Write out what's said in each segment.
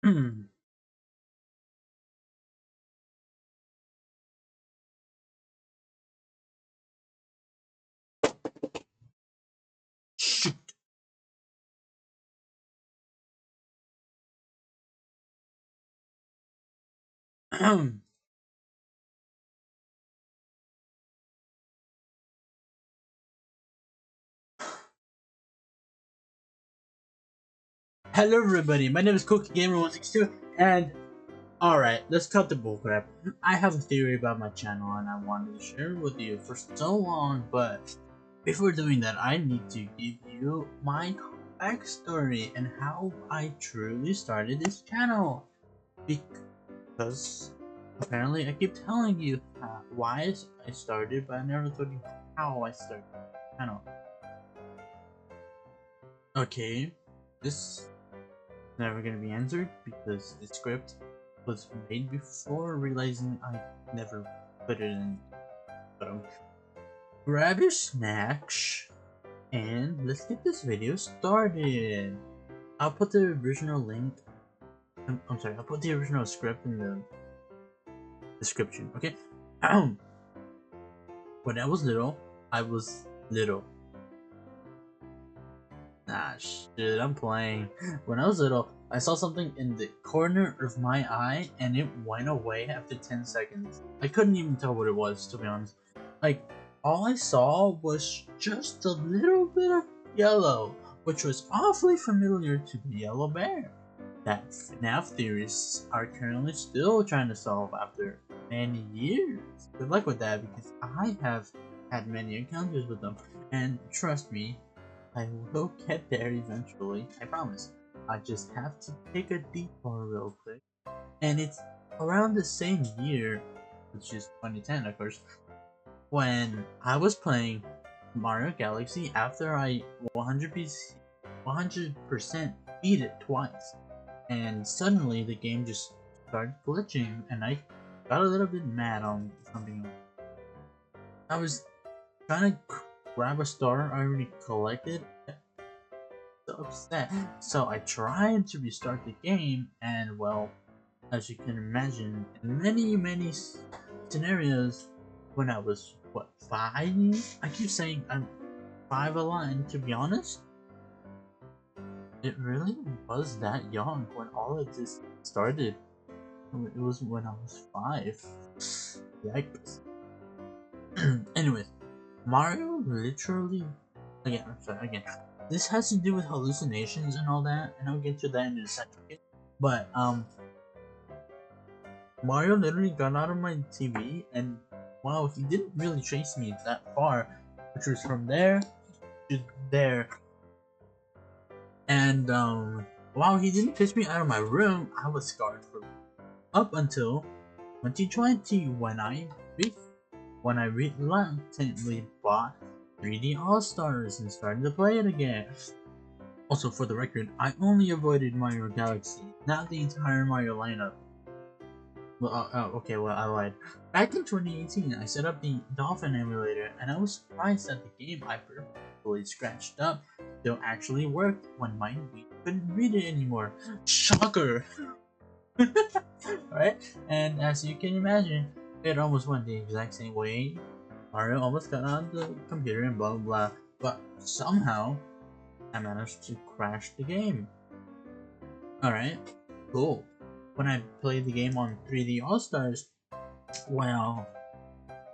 Shoot. Hello everybody, my name is Cookie Gamer 162 and alright, let's cut the bullcrap. I have a theory about my channel and I wanted to share it with you for so long, but before doing that I need to give you my backstory and how I truly started this channel. Because apparently I keep telling you why I started, but I never told you how I started the channel. Okay, this never gonna be answered because the script was made before realizing I never put it in. So grab your snacks and let's get this video started. I'll put the original link. I'm sorry, I'll put the original script in the description. Okay. When I was little, I was little. Nah, shit, I'm playing. When I was little, I saw something in the corner of my eye and it went away after 10 seconds. I couldn't even tell what it was, to be honest. Like, all I saw was just a little bit of yellow, which was awfully familiar to the yellow bear that FNAF theorists are currently still trying to solve after many years. Good luck with that because I have had many encounters with them, and trust me, I will get there eventually, I promise. I just have to take a detour real quick. And it's around the same year, which is 2010 of course, when I was playing Mario Galaxy after I 100% beat it twice. And suddenly the game just started glitching and I got a little bit mad on something. I was trying to grab a star I already collected, so upset. So I tried to restart the game, and well, as you can imagine, in many scenarios, when I was what 5? I keep saying I'm 5 a lot, and to be honest, it really was that young when all of this started. It was when I was 5. Yikes. Anyways, Mario literally again. This has to do with hallucinations and all that, and I'll get to that in a second. But Mario literally got out of my TV, and wow, he didn't really chase me that far, which was from there to there. And while he didn't chase me out of my room, I was scarred for up until 2020 when I reluctantly bought 3D All-Stars and started to play it again. Also, for the record, I only avoided Mario Galaxy, not the entire Mario lineup. Well, okay, well, I lied. Back in 2018, I set up the Dolphin emulator, and I was surprised that the game I purposefully scratched up still actually worked when my Wii couldn't read it anymore. Shocker! Right? And as you can imagine, it almost went the exact same way. Mario almost got on the computer and blah blah blah, but somehow I managed to crash the game. Alright, cool. When I played the game on 3D All-Stars, well,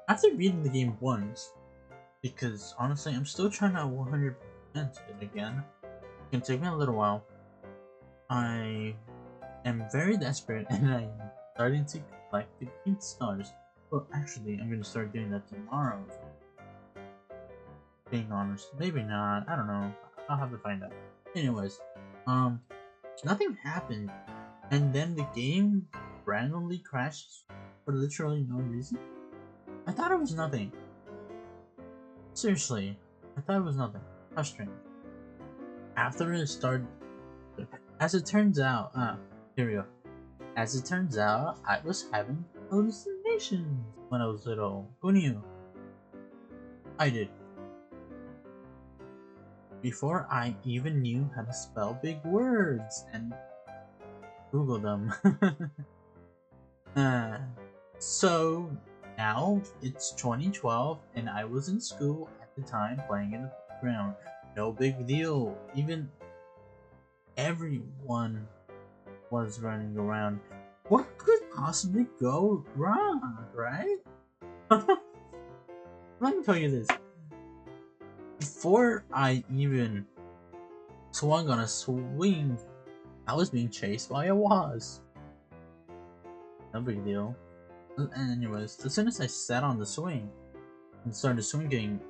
after beating the game once, because honestly I'm still trying to 100% it again, it can take me a little while, I am very desperate and I'm starting to collect the green stars. Well, actually, I'm gonna start doing that tomorrow. Being honest, maybe not. I don't know. I'll have to find out. Anyways, nothing happened, and then the game randomly crashed for literally no reason. I thought it was nothing. Seriously, I thought it was nothing. How strange. After it started, as it turns out, here we go. As it turns out, I was having hallucinations when I was little. Who knew? I did. Before I even knew how to spell big words, and Google them. uh, so now it's 2012 and I was in school at the time playing in the playground. No big deal. Even everyone was running around. What could possibly go wrong, right? Let me tell you this. Before I even swung on a swing, I was being chased by a wasp. No big deal. Anyways, as soon as I sat on the swing and started swinging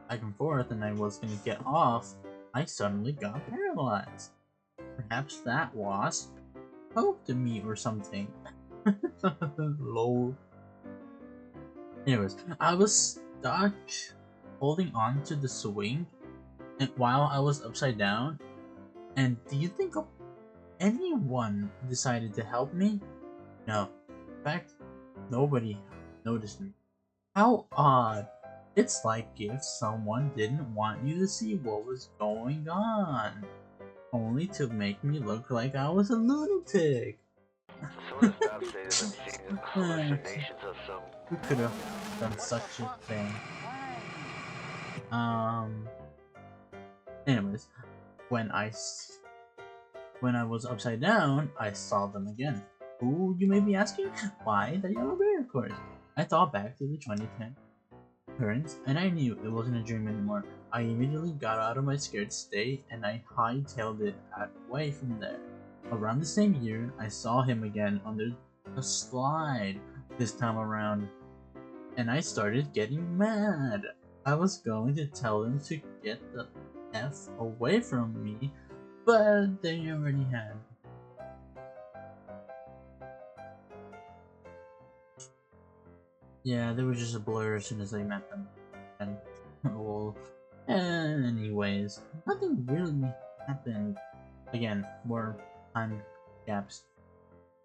back and forth and I was gonna get off, I suddenly got paralyzed. Perhaps that wasp poked me or something. Lol. Anyways, I was stuck holding on to the swing and while I was upside down. And do you think anyone decided to help me? No. In fact, nobody noticed me. How odd. It's like if someone didn't want you to see what was going on, only to make me look like I was a lunatic. Who could have done such a thing? Anyways, when I was upside down, I saw them again. Who, you may be asking? Why the yellow bear, of course. I thought back to the 2010 occurrence, and I knew it wasn't a dream anymore. I immediately got out of my scared state, and I hightailed it away from there. Around the same year, I saw him again under a slide, this time around, and I started getting mad. I was going to tell him to get the F away from me, but they already had. Yeah, they were just a blur as soon as I met them. And, well, anyways, nothing really happened. Again, more time gaps.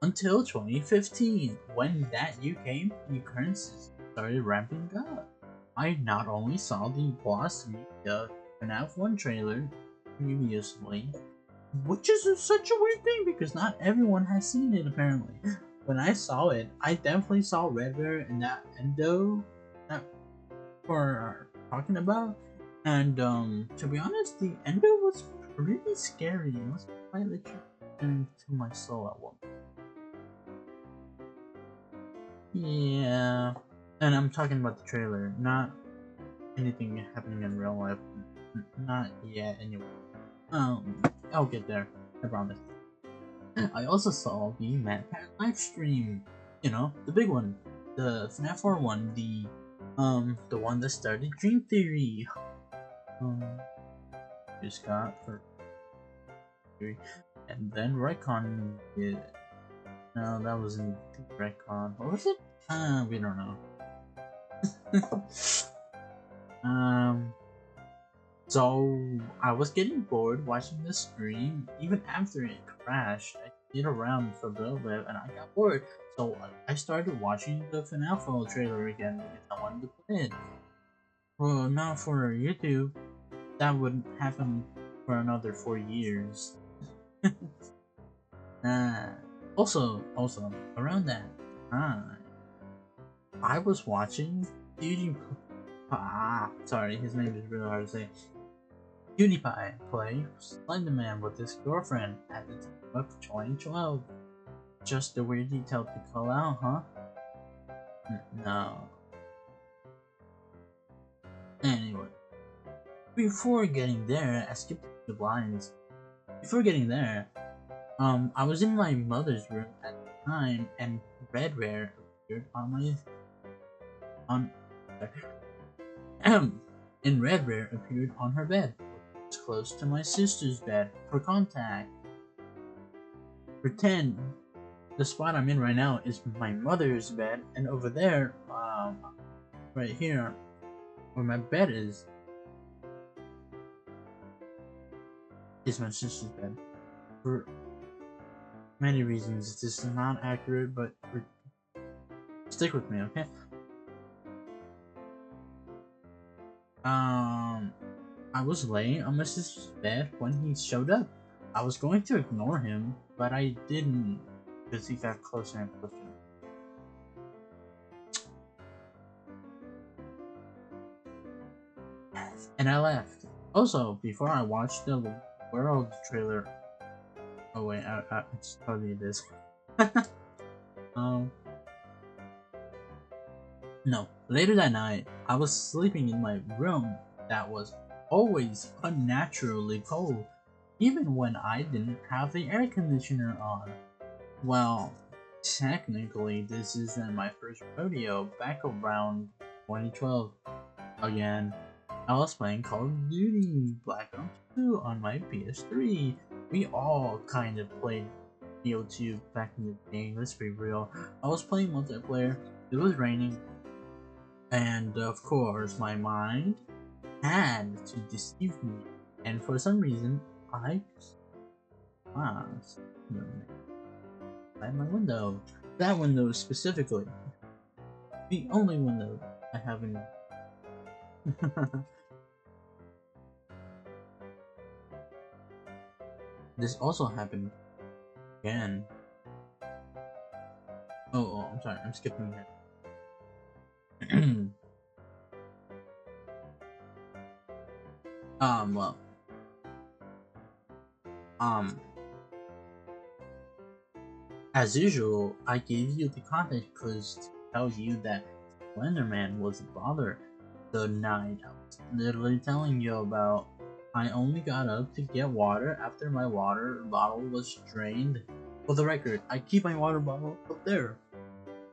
Until 2015, when that came, the occurrences started ramping up. I not only saw the boss meet the FNAF 1 trailer previously, which is such a weird thing because not everyone has seen it apparently. When I saw it, I definitely saw Red Bear and that Endo that we're talking about. And to be honest, the Endo was pretty scary. It was quite literally into my soul at one point. Yeah. And I'm talking about the trailer, not anything happening in real life. Not yet, anyway. I'll get there. I promise. I also saw the MatPat live stream. You know, the big one, the FNAF 4 one, the one that started Dream Theory. Just got for Theory, and then Retcon did. No, that wasn't Retcon. What was it? We don't know. So I was getting bored watching the stream. Even after it crashed, I stayed around for a little bit and I got bored. So I started watching the FNAF trailer again because I wanted to play it. Well, not for YouTube. That wouldn't happen for another 4 years. Also, around that time, I was watching sorry, his name is really hard to say. PewDiePie play Slenderman with his girlfriend at the time of 2012. Just a weird detail to call out, huh? No. Anyway, before getting there, I skipped the blinds. Before getting there, I was in my mother's room at the time, and Red Rare appeared and Red Rare appeared on her bed, which was close to my sister's bed for contact. Pretend the spot I'm in right now is my mother's bed, and over there, right here, where my bed is my sister's bed. For many reasons, this is not accurate, but stick with me, okay? I was laying on my sister's bed when he showed up. I was going to ignore him, but I didn't because he got closer and closer. And I left. Also, before I watched the World trailer. Oh wait, I just told you this. No. Later that night, I was sleeping in my room that was always unnaturally cold, even when I didn't have the air conditioner on. Well, technically, this isn't my first rodeo. Back around 2012, again, I was playing Call of Duty Black Ops 2 on my PS3. We all kind of played BO2 back in the day, let's be real. I was playing multiplayer, it was raining, and of course my mind had to deceive me. And for some reason, I was at my window. That window specifically. The only window I haven't. This also happened again. Oh, I'm sorry, I'm skipping ahead. Well. As usual, I gave you the context clues to tell you that Slenderman was a bother the night I was literally telling you about. I only got up to get water after my water bottle was drained. For the record, I keep my water bottle up there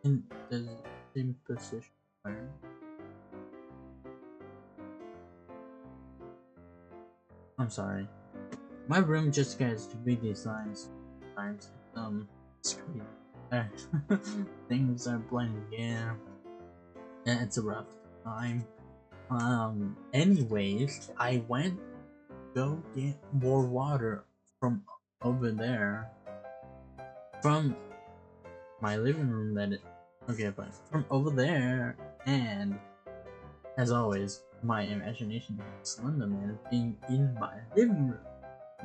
in the same position. I'm sorry. My room just gets 3D signs sometimes. It's crazy. Things are blending in. Yeah, it's a rough time. Anyways, I went to go get more water from over there. From my living room, that is. Okay, but from over there, and as always, my imagination had Slenderman being in my living room.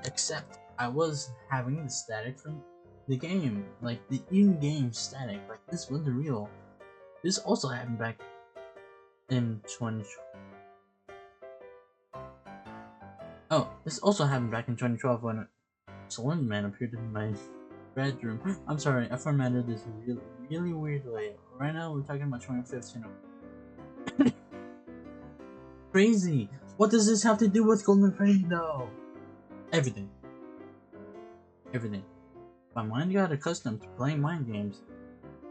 Except I was having the static from the game, like the in-game static, like this wasn't real. This also happened back in 2012. Oh, this also happened back in 2012 when Slenderman appeared in my bedroom. I'm sorry, I formatted this really weirdly. Right now we're talking about 2015. Crazy! What does this have to do with Golden Freddy though? Everything. Everything. My mind got accustomed to playing mind games.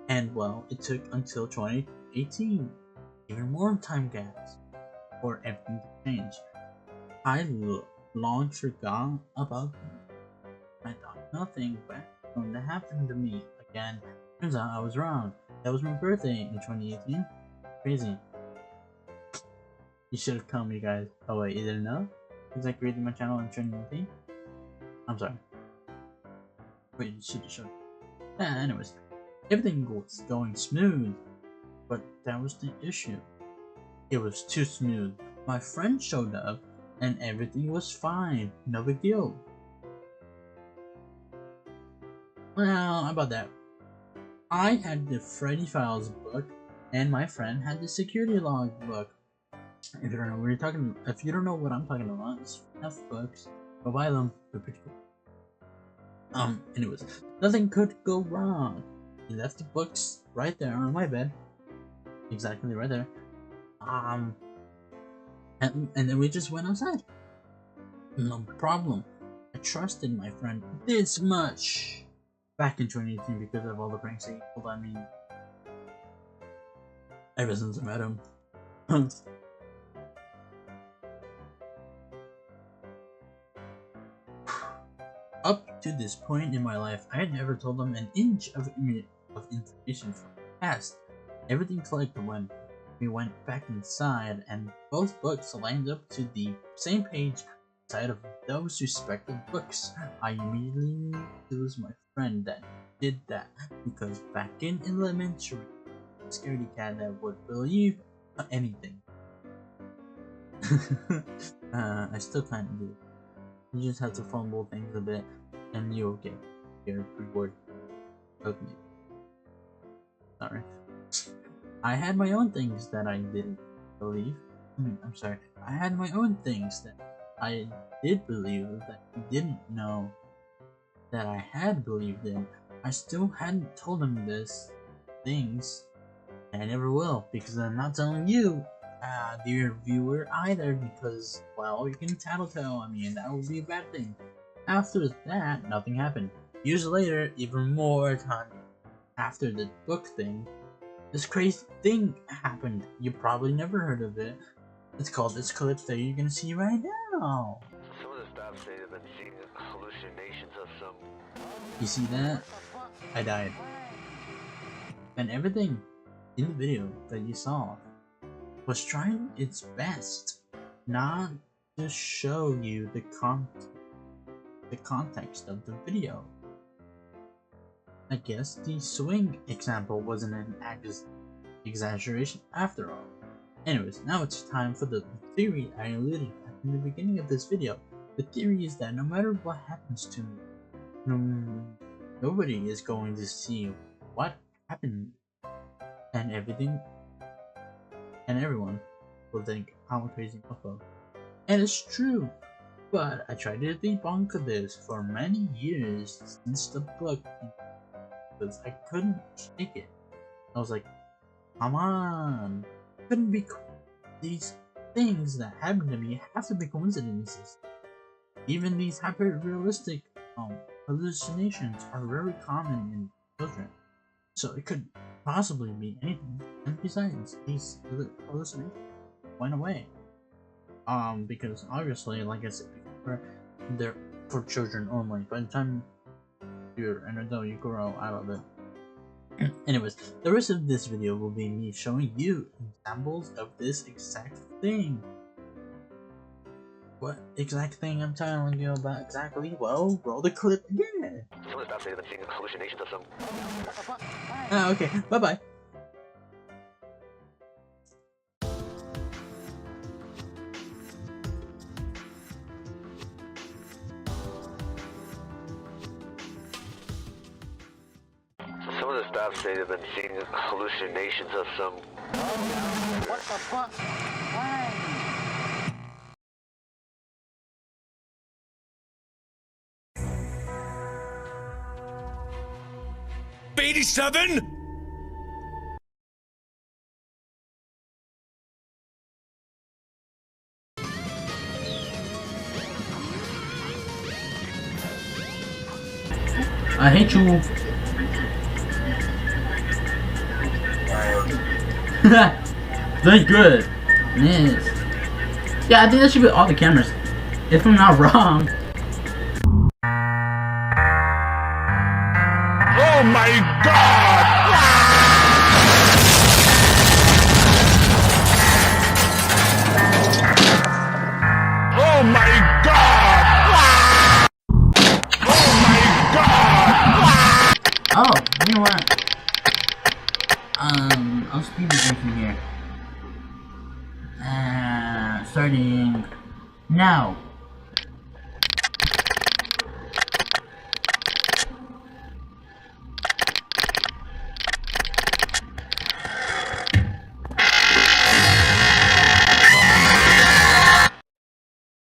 And well, it took until 2018, even more time gaps, for everything to change. I long forgot about them. I thought nothing bad was going to happen to me again. Turns out I was wrong. That was my birthday in 2018. Crazy. You should have come, you guys. Oh wait, you didn't know? Because I created my channel in 2018? I'm sorry. Wait, you should have shown. Yeah, anyways. Everything was going smooth. But that was the issue. It was too smooth. My friend showed up and everything was fine. No big deal. Well, how about that? I had the Freddy Files book and my friend had the security log book. If you don't know what you're talking about, if you don't know what I'm talking about, it's enough books. Go buy them. They're pretty cool. Anyways, nothing could go wrong. He left the books right there on my bed. Exactly right there. And then we just went outside. No problem. I trusted my friend this much back in 2018 because of all the pranks he pulled on me ever since I met him. Up to this point in my life, I had never told him an inch of information from the past. Everything clicked when we went back inside and both books lined up to the same page inside of those respective books. I immediately knew it was my friend that did that because back in elementary, a scaredy cat that would believe anything. I still kind of do. You just have to fumble things a bit, and you'll get your reward. Okay. Sorry. I had my own things that I didn't believe. I'm sorry. I had my own things that I did believe that you didn't know that I had believed in. I still hadn't told him this things, and I never will, because I'm not telling you, dear viewer, either, because, well, you can tattletale. I mean, that would be a bad thing. After that, nothing happened. Years later, even more time after the book thing, this crazy thing happened. You probably never heard of it. It's called this clip that you're gonna see right now. Some of the staff say they've been seeing hallucinations of some. You see that? I died. And everything in the video that you saw was trying its best not to show you the context of the video. I guess the swing example wasn't an exaggeration after all. Anyways, now it's time for the theory I alluded at in the beginning of this video. The theory is that no matter what happens to me, nobody is going to see what happened, and everyone will think I'm a crazy mofo. And it's true, but I tried to debunk this for many years since the book, because I couldn't shake it. I was like, come on, it couldn't be these things that happen to me have to be coincidences. Even these hyper-realistic hallucinations are very common in children, so it could possibly be anything. And besides, these hallucinations went away. Because obviously, like I said before, they're for children only. By the time you're an adult, you grow out of it. Anyways, the rest of this video will be me showing you examples of this exact thing. What exact thing I'm telling you about exactly? Well, roll the clip again. Some of the staff say they've been seeing hallucinations of some. Okay, bye-bye. Some of the staff say they've been seeing hallucinations of some. What the fuck? Why? 87? I hate you. That's good. Yes. Yeah, I think that should be all the cameras, if I'm not wrong. Oh my god! Oh my god! Oh my god! Oh, you know what? I'll speed this from here. Starting now.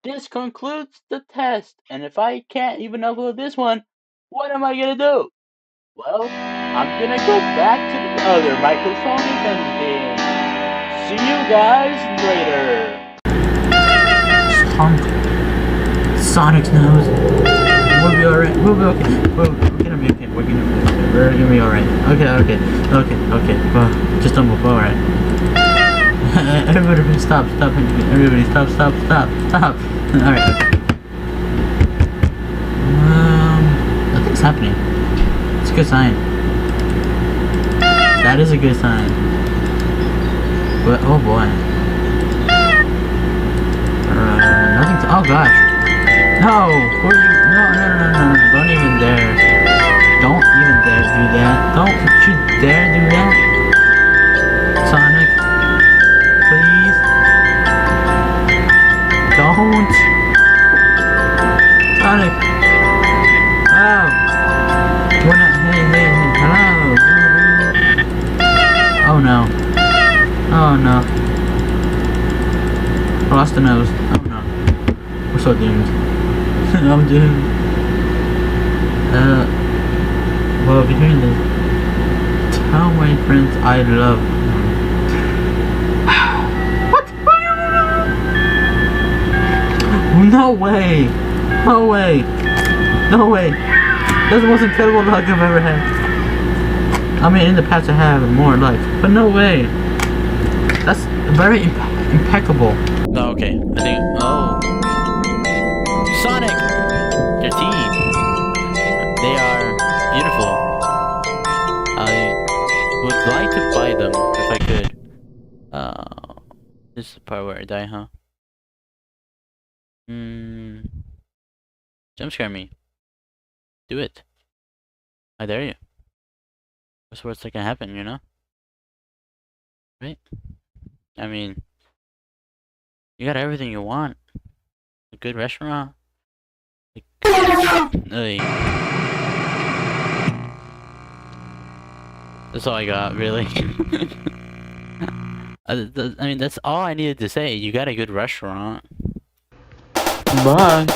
This concludes the test, and if I can't even upload this one, what am I gonna do? Well, I'm gonna go back to the other microphone and everything. See you guys later. Honk. Sonic's nose. We'll be alright. We'll be okay. We're gonna be okay. We're gonna be alright. Okay. Well, just don't move. Alright. Everybody stop. Everybody stop. Alright, okay. Nothing's happening. It's a good sign. That is a good sign. But, oh boy. Nothing. Oh gosh. No! Who are you? No. Don't even dare. Don't even dare do that. Don't you dare do that. Sonic. Please. Don't. I lost the nose. Oh no. We're so doomed. I'm doomed. Well, if you're hearing this, tell my friends I love them. What? No way! No way! No way! That's the most incredible luck I've ever had. I mean, in the past I have more luck, but no way. That's very impeccable. Oh, okay. I think. Oh. Sonic! Your teeth. They are beautiful. I would like to buy them if I could. This is the part where I die, huh? Jump scare me. Do it. I dare you. What's the worst that can happen, you know? Right? I mean, you got everything you want. A good restaurant. Like, that's all I got, really. I mean, that's all I needed to say. You got a good restaurant. Bye.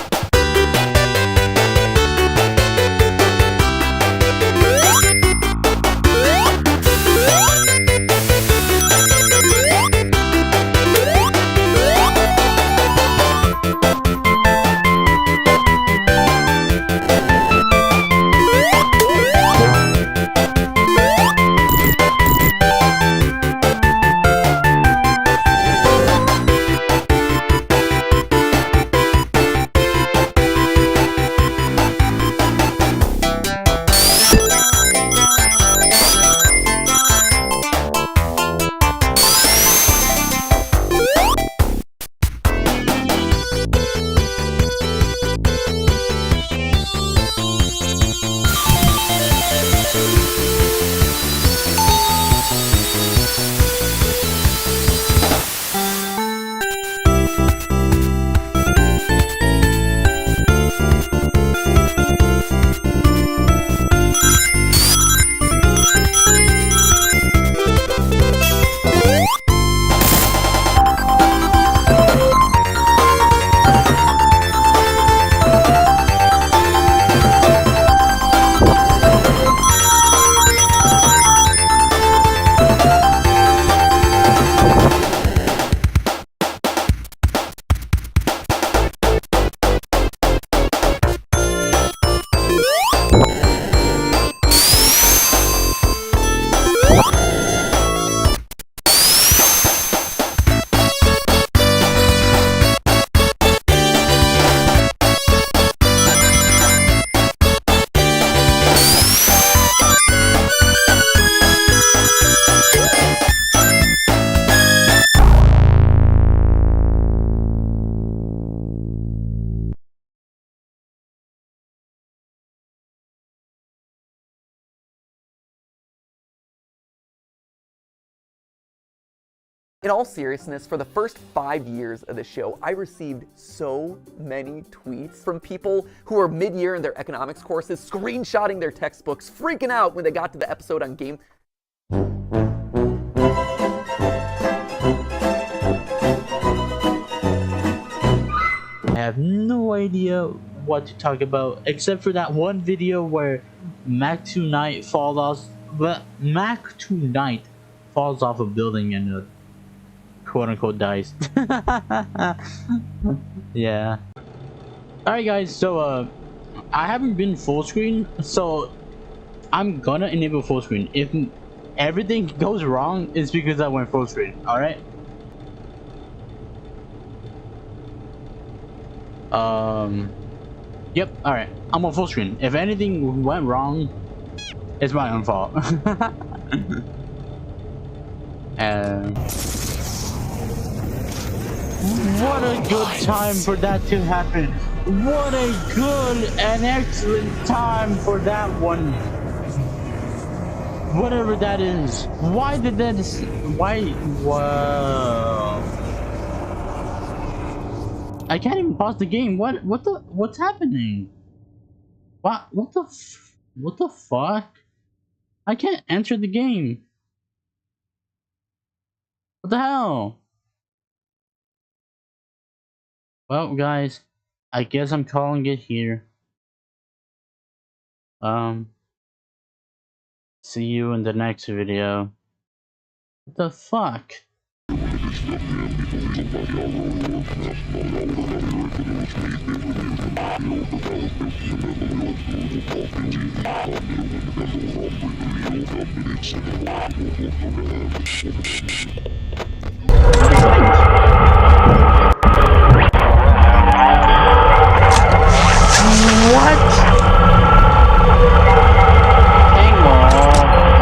In all seriousness, for the first 5 years of the show, I received so many tweets from people who were mid-year in their economics courses, screenshotting their textbooks, freaking out when they got to the episode on game. I have no idea what to talk about, except for that one video where Mac 2 Knight falls off, but Mac 2 Knight falls off a building and quote unquote dies. Yeah. Alright guys, so I haven't been full screen, so I'm gonna enable full screen. If everything goes wrong, it's because I went full screen, alright? Yep, alright. I'm on full screen. If anything went wrong, it's my own fault. What a good time for that to happen. What a good and excellent time for that one. Whatever that is. Why did that... Why... Whoa. I can't even pause the game. What's happening? What the fuck? I can't enter the game. What the hell? Well, guys, I guess I'm calling it here. See you in the next video. What the fuck? What? Tango,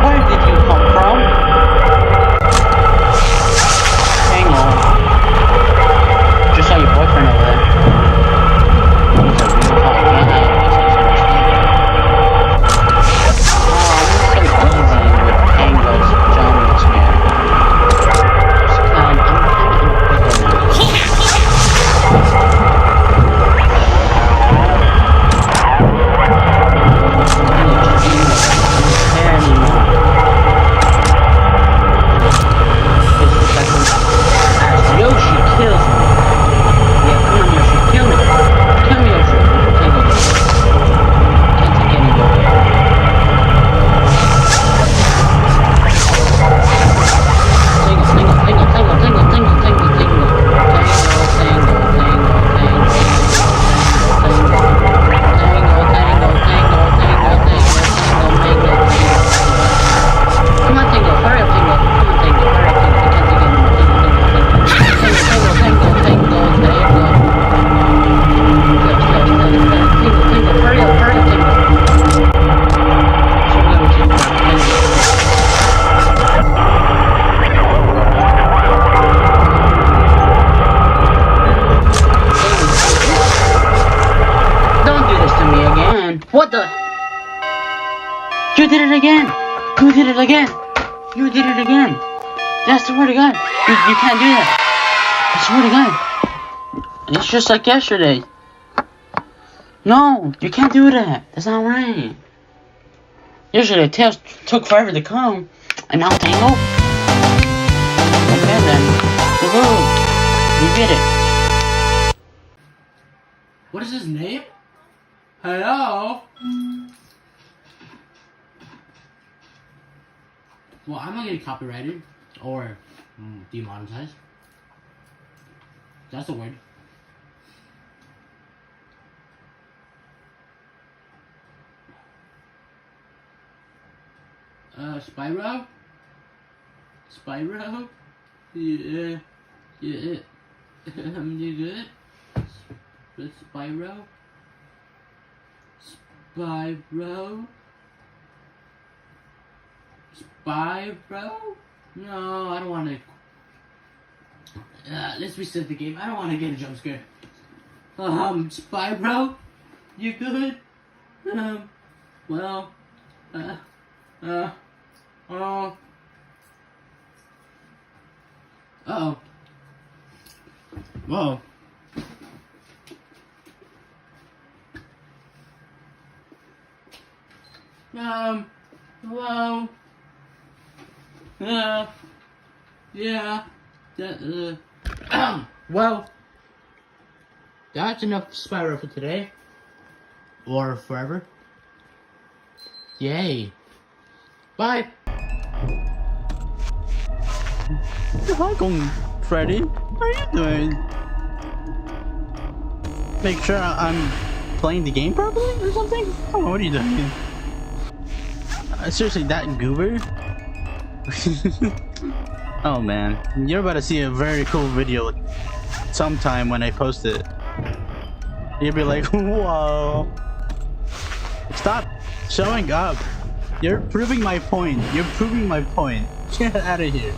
where did you come from? Tango, just saw your boyfriend over there. He's a real hot guy. I'm so easy with Tango's jumps, man. I'm Yoshi kills me. Yeah, come on, Yoshi, kill me. Kill me, Yoshi. Tango. Can't take any more. Come on, Tango, hurry up, Tango. Come on, Tango, hurry up, Tango. I can't take any more. Tango, hurry up, Tango. Don't do this to me again. What the? You did it again. You did it again. You did it again. I swear to God. You can't do that. I swear to God. It's just like yesterday. No, you can't do that. That's not right. Yesterday, Tails took forever to come. And now Tango? Okay then. Woohoo. You did it. What is his name? Hello? Well, I'm not getting copyrighted or demonetized. That's the word. Spyro? Spyro? Yeah. Yeah. You good? Spyro? Spyro? Spyro? No, I don't want to. Let's reset the game. I don't want to get a jump scare. Spyro? You good? Well, oh. Uh-oh. Whoa. Hello? Yeah. Well, that's enough Spyro for today. Or forever. Yay. Bye. Hi, Freddy. How are you doing? Make sure I'm playing the game properly or something? Oh, what are you doing? Seriously, that goober? Oh man, you're about to see a very cool video sometime when I post it. You'll be like, whoa. Stop showing up. You're proving my point. You're proving my point. Get out of here.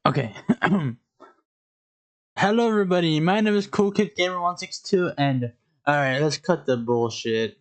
Okay. Hello everybody, my name is Cool Kid Gamer 162 and alright, let's cut the bullshit.